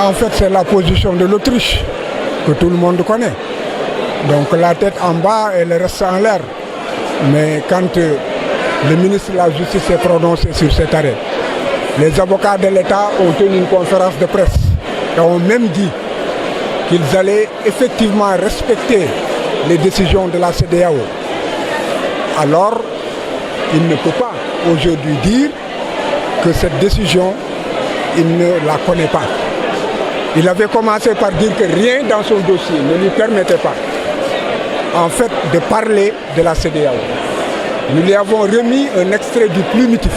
En fait, c'est la position de l'Autriche que tout le monde connaît. Donc la tête en bas et le reste en l'air. Mais quand le ministre de la Justice s'est prononcé sur cet arrêt, les avocats de l'État ont tenu une conférence de presse et ont même dit qu'ils allaient effectivement respecter les décisions de la CEDEAO. Alors, il ne peut pas aujourd'hui dire que cette décision, il ne la connaît pas. Il avait commencé par dire que rien dans son dossier ne lui permettait pas, en fait, de parler de la CEDEAO. Nous lui avons remis un extrait du plumitif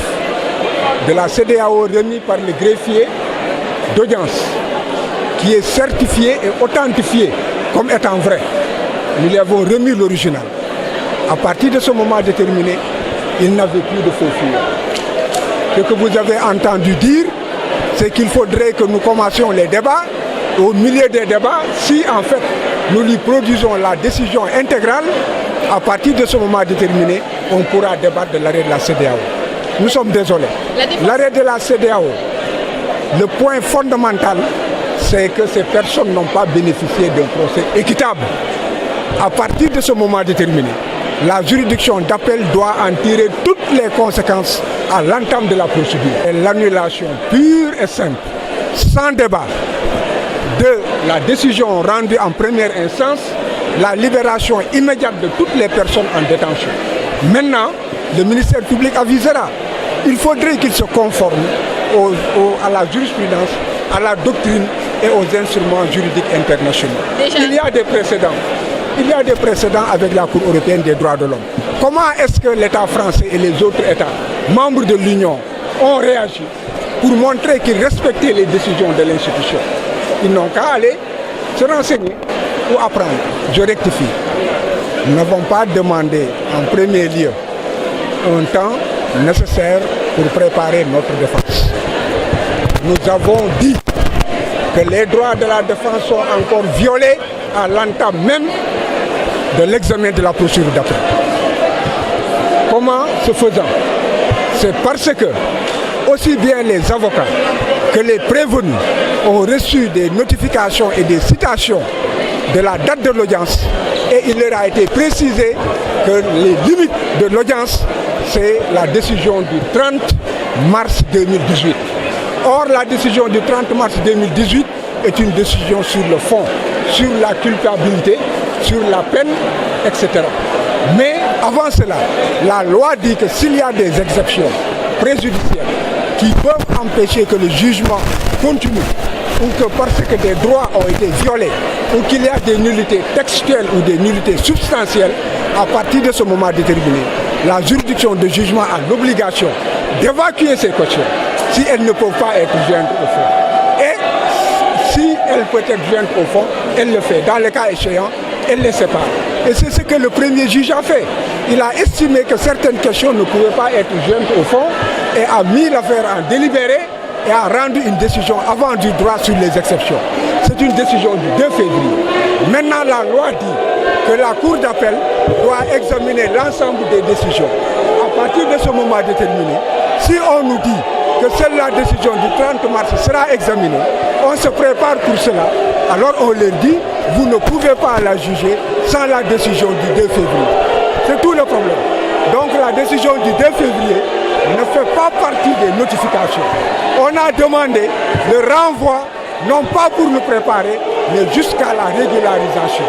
de la CEDEAO remis par le greffier d'audience, qui est certifié et authentifié comme étant vrai. Nous lui avons remis l'original. À partir de ce moment déterminé, il n'avait plus de faux fuyants. Ce que vous avez entendu dire, c'est qu'il faudrait que nous commencions les débats. Au milieu des débats, si en fait nous lui produisons la décision intégrale, à partir de ce moment déterminé, on pourra débattre de l'arrêt de la CEDEAO. Nous sommes désolés. L'arrêt de la CEDEAO, le point fondamental, c'est que ces personnes n'ont pas bénéficié d'un procès équitable. À partir de ce moment déterminé, la juridiction d'appel doit en tirer toutes les conséquences à l'entame de la procédure. Et l'annulation pure et simple, sans débat, de la décision rendue en première instance, la libération immédiate de toutes les personnes en détention. Maintenant, le ministère public avisera. Il faudrait qu'il se conforme à la jurisprudence, à la doctrine et aux instruments juridiques internationaux. Il y a des précédents. Il y a des précédents avec la Cour européenne des droits de l'homme. Comment est-ce que l'État français et les autres États membres de l'Union ont réagi pour montrer qu'ils respectaient les décisions de l'institution? Ils n'ont qu'à aller se renseigner ou apprendre. Je rectifie. Nous n'avons pas demandé en premier lieu un temps nécessaire pour préparer notre défense. Nous avons dit que les droits de la défense sont encore violés à l'entame même de l'examen de la procédure d'appel. Comment ce faisant? C'est parce que aussi bien les avocats que les prévenus ont reçu des notifications et des citations de la date de l'audience et il leur a été précisé que les limites de l'audience, c'est la décision du 30 mars 2018. Or, la décision du 30 mars 2018 est une décision sur le fond, sur la culpabilité, sur la peine, etc. Mais avant cela, la loi dit que s'il y a des exceptions préjudicielles qui peuvent empêcher que le jugement continue, ou que parce que des droits ont été violés, ou qu'il y a des nullités textuelles ou des nullités substantielles, à partir de ce moment déterminé, la juridiction de jugement a l'obligation d'évacuer ces cautions si elles ne peuvent pas être jointes au fond. Et si elles peuvent être jointes au fond, elle le fait. Dans le cas échéant, elle les sépare. Et c'est ce que le premier juge a fait. Il a estimé que certaines questions ne pouvaient pas être jointes au fond et a mis l'affaire en délibéré et a rendu une décision avant du droit sur les exceptions. C'est une décision du 2 février. Maintenant, la loi dit que la Cour d'appel doit examiner l'ensemble des décisions. À partir de ce moment déterminé, si on nous dit que seule la décision du 30 mars sera examinée, on se prépare pour cela, alors on leur dit, vous ne pouvez pas la juger sans la décision du 2 février. C'est tout le problème. Donc la décision du 2 février ne fait pas partie des notifications. On a demandé le renvoi, non pas pour nous préparer, mais jusqu'à la régularisation.